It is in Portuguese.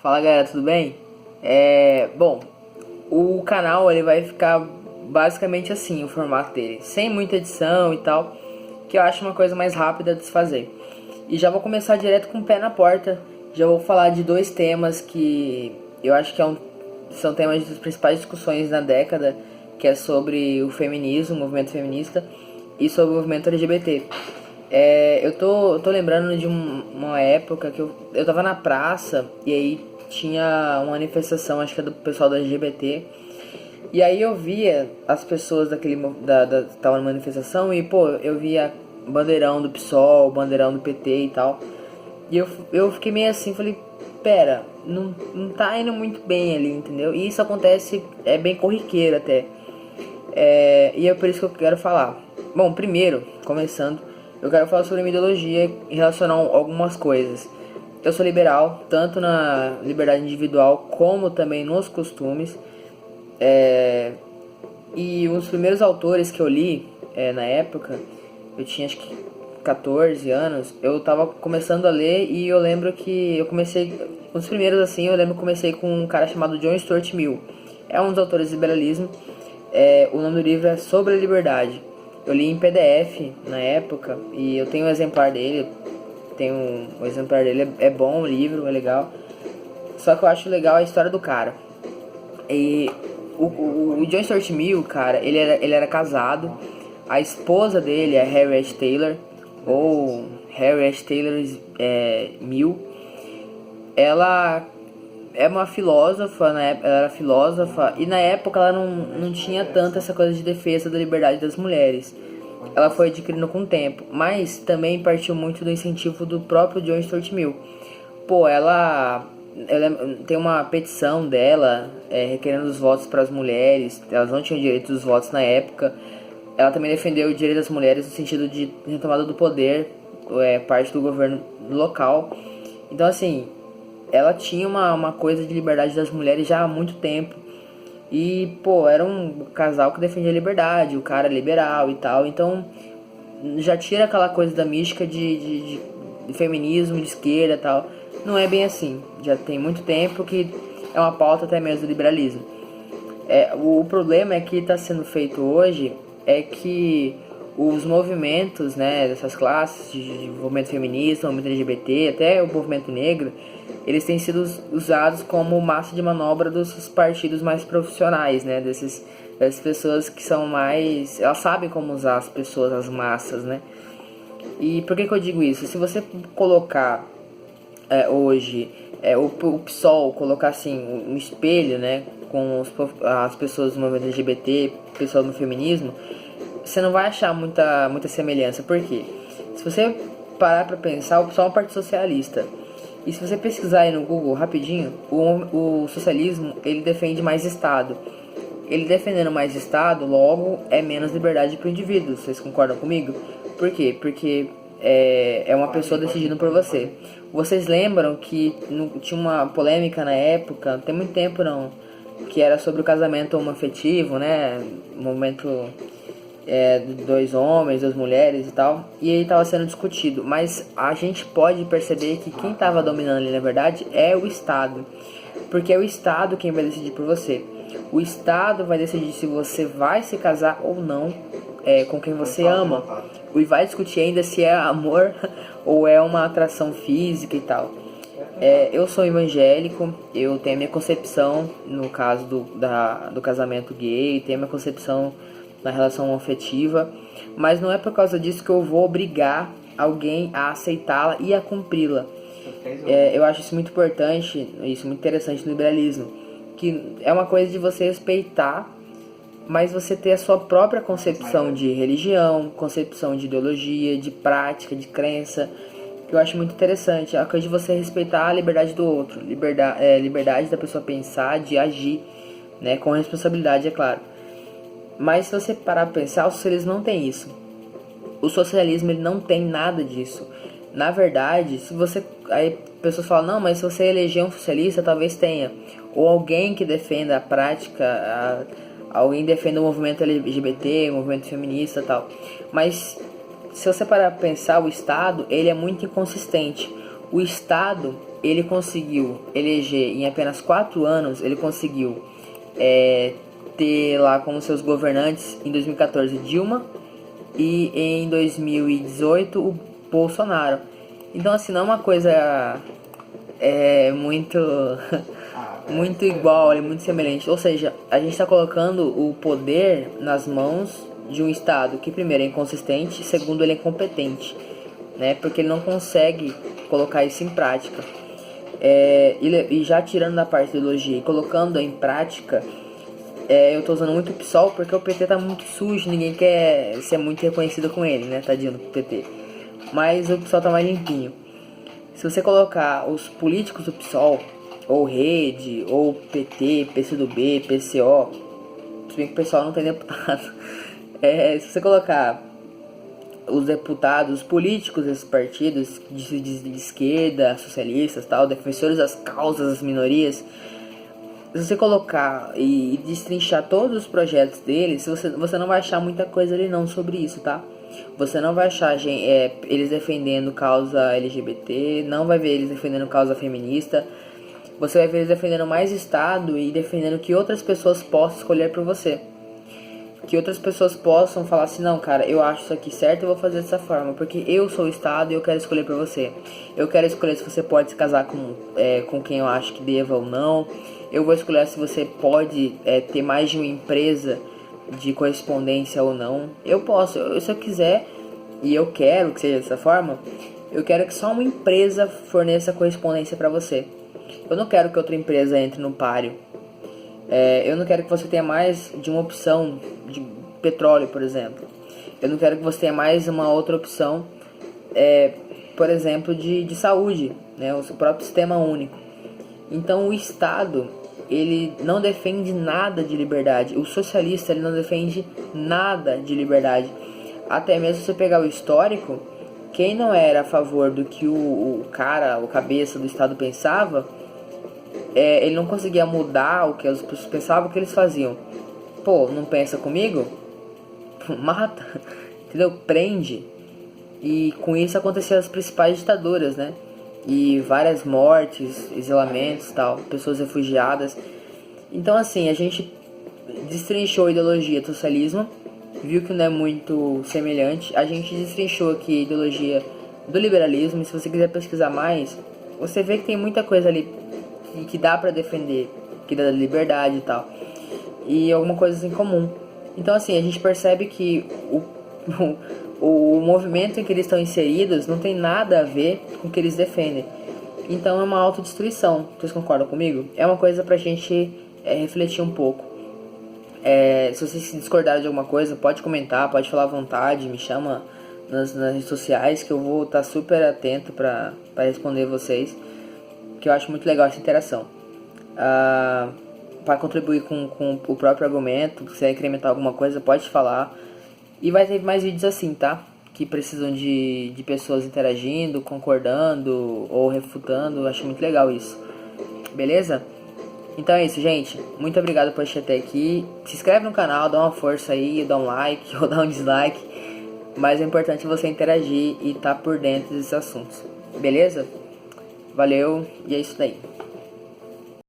Fala galera, tudo bem? Bom, o canal ele vai ficar basicamente assim, o formato dele, sem muita edição e tal, que eu acho uma coisa mais rápida de se fazer. E já vou começar direto com o pé na porta, já vou falar de dois temas que eu acho que são temas das principais discussões na década, que é sobre o feminismo, o movimento feminista, e sobre o movimento LGBT. Eu tô lembrando de uma época que eu tava na praça e aí tinha uma manifestação, acho que é do pessoal da LGBT. E aí eu via as pessoas tava na manifestação e pô, eu via bandeirão do PSOL, bandeirão do PT e tal. E eu fiquei meio assim, falei, pera, não tá indo muito bem ali, entendeu? E isso acontece, é bem corriqueiro até. E é por isso que eu quero falar. Bom, primeiro, começando, eu quero falar sobre a minha ideologia e relacionar algumas coisas. Eu sou liberal, tanto na liberdade individual como também nos costumes. E um dos primeiros autores que eu li na época, eu tinha acho que 14 anos, eu tava começando a ler e eu lembro que eu comecei, um dos primeiros assim, eu lembro que comecei com um cara chamado John Stuart Mill. É um dos autores do liberalismo. O nome do livro é Sobre a Liberdade. Eu li em PDF na época e eu tenho um exemplar dele. Tenho um exemplar dele, é bom o livro, é legal. Só que eu acho legal a história do cara. E o John Stuart Mill, cara, ele era casado. A esposa dele é Harriet Taylor, ou Harriet Taylor Mill. Ela é uma filósofa, na época, ela era filósofa, e na época ela não tinha tanto essa coisa de defesa da liberdade das mulheres. Ela foi adquirindo com o tempo, mas também partiu muito do incentivo do próprio John Stuart Mill. Pô, ela tem uma petição dela requerendo os votos para as mulheres, elas não tinham direito dos votos na época. Ela também defendeu o direito das mulheres no sentido de retomada do poder, parte do governo local. Então, assim, ela tinha uma coisa de liberdade das mulheres já há muito tempo. E, pô, era um casal que defendia a liberdade, o cara é liberal e tal. Então, já tira aquela coisa da mística de feminismo, de esquerda e tal. Não é bem assim. Já tem muito tempo que é uma pauta até mesmo do liberalismo. O problema é que está sendo feito hoje é que os movimentos, né, dessas classes de movimento feminista, movimento LGBT, até o movimento negro, eles têm sido usados como massa de manobra dos partidos mais profissionais, né, dessas pessoas que são mais, elas sabem como usar as pessoas, as massas, né. E por que eu digo isso? Se você colocar hoje o PSOL, colocar assim um espelho, né, com as pessoas do movimento LGBT, pessoal no feminismo, você não vai achar muita semelhança. Por quê? Se você parar pra pensar, o PSOL é um partido socialista. E se você pesquisar aí no Google rapidinho, o socialismo ele defende mais Estado. Ele defendendo mais Estado, logo é menos liberdade para o indivíduo. Vocês concordam comigo? Por quê? Porque é uma pessoa decidindo por você. Vocês lembram que tinha uma polêmica na época, não tem muito tempo não, que era sobre o casamento homoafetivo, né? O movimento de dois homens, duas mulheres e tal. E ele estava sendo discutido. Mas a gente pode perceber que quem estava dominando ali, na verdade, é o Estado. Porque é o Estado quem vai decidir por você. O Estado vai decidir se você vai se casar ou não com quem você ama. E vai discutir ainda se é amor ou é uma atração física e tal. Eu sou evangélico, eu tenho a minha concepção no caso do casamento gay, tenho a minha concepção na relação afetiva, mas não é por causa disso que eu vou obrigar alguém a aceitá-la e a cumpri-la. Eu acho isso muito importante, isso muito interessante no liberalismo, que é uma coisa de você respeitar, mas você ter a sua própria concepção de religião, concepção de ideologia, de prática, de crença, que eu acho muito interessante. É a coisa de você respeitar a liberdade do outro, liberdade da pessoa pensar, de agir, né, com responsabilidade, é claro. Mas se você parar pra pensar, o socialismo não tem isso. O socialismo ele não tem nada disso. Na verdade, se você... Aí pessoas falam, não, mas se você eleger um socialista, talvez tenha. Ou alguém que defenda a prática, alguém defenda o movimento LGBT, o movimento feminista e tal. Mas se você parar pra pensar, o Estado, ele é muito inconsistente. O Estado, ele conseguiu eleger em apenas 4 anos, ele conseguiu ter lá como seus governantes em 2014 Dilma e em 2018 o Bolsonaro. Então assim, não é uma coisa muito muito igual, é muito semelhante. Ou seja, a gente está colocando o poder nas mãos de um Estado que primeiro é inconsistente, segundo ele é incompetente, né? Porque ele não consegue colocar isso em prática. E já tirando da parte da ideologia e colocando em prática, eu tô usando muito o PSOL porque o PT tá muito sujo, ninguém quer ser muito reconhecido com ele, né? Tadinho do PT. Mas o PSOL tá mais limpinho. Se você colocar os políticos do PSOL, ou Rede, ou PT, PCdoB, PCO, se bem que o pessoal não tem deputado. Se você colocar os deputados, os políticos desses partidos de esquerda, socialistas, tal, defensores das causas das minorias, se você colocar e destrinchar todos os projetos deles, você não vai achar muita coisa ali não sobre isso, tá? Você não vai achar eles defendendo causa LGBT, não vai ver eles defendendo causa feminista. Você vai ver eles defendendo mais Estado e defendendo que outras pessoas possam escolher por você. Que outras pessoas possam falar assim, não, cara, eu acho isso aqui certo, eu vou fazer dessa forma, porque eu sou o Estado e eu quero escolher por você. Eu quero escolher se você pode se casar com quem eu acho que deva ou não. Eu vou escolher se você pode ter mais de uma empresa de correspondência ou não. Eu posso, se eu quiser, e eu quero que seja dessa forma, eu quero que só uma empresa forneça correspondência para você. Eu não quero que outra empresa entre no páreo. Eu não quero que você tenha mais de uma opção de petróleo, por exemplo. Eu não quero que você tenha mais uma outra opção, por exemplo, de saúde, né? O seu próprio sistema único. Então o Estado, ele não defende nada de liberdade. O socialista, ele não defende nada de liberdade. Até mesmo se você pegar o histórico, quem não era a favor do que o cabeça do Estado pensava, ele não conseguia mudar o que as pessoas pensavam, o que eles faziam. Pô, não pensa comigo? Mata, entendeu? Prende. E com isso aconteciam as principais ditaduras, né? E várias mortes, isolamentos, tal, pessoas refugiadas. Então assim, a gente destrinchou a ideologia do socialismo, viu que não é muito semelhante. A gente destrinchou aqui a ideologia do liberalismo, e se você quiser pesquisar mais, você vê que tem muita coisa ali que dá pra defender, que dá liberdade e tal, e alguma coisa em comum. Então assim, a gente percebe que o movimento em que eles estão inseridos não tem nada a ver com o que eles defendem. Então é uma autodestruição. Vocês concordam comigo? É uma coisa pra gente refletir um pouco. Se vocês discordarem de alguma coisa, pode comentar, pode falar à vontade, me chama nas redes sociais, que eu vou estar super atento pra responder vocês, que eu acho muito legal essa interação. Para contribuir com o próprio argumento, se quiser incrementar alguma coisa, pode falar. E vai ter mais vídeos assim, tá? Que precisam de pessoas interagindo, concordando ou refutando. Eu acho muito legal isso. Beleza? Então é isso, gente. Muito obrigado por assistir até aqui. Se inscreve no canal, dá uma força aí, dá um like ou dá um dislike. Mas é importante você interagir e estar por dentro desses assuntos. Beleza? Valeu, e é isso daí.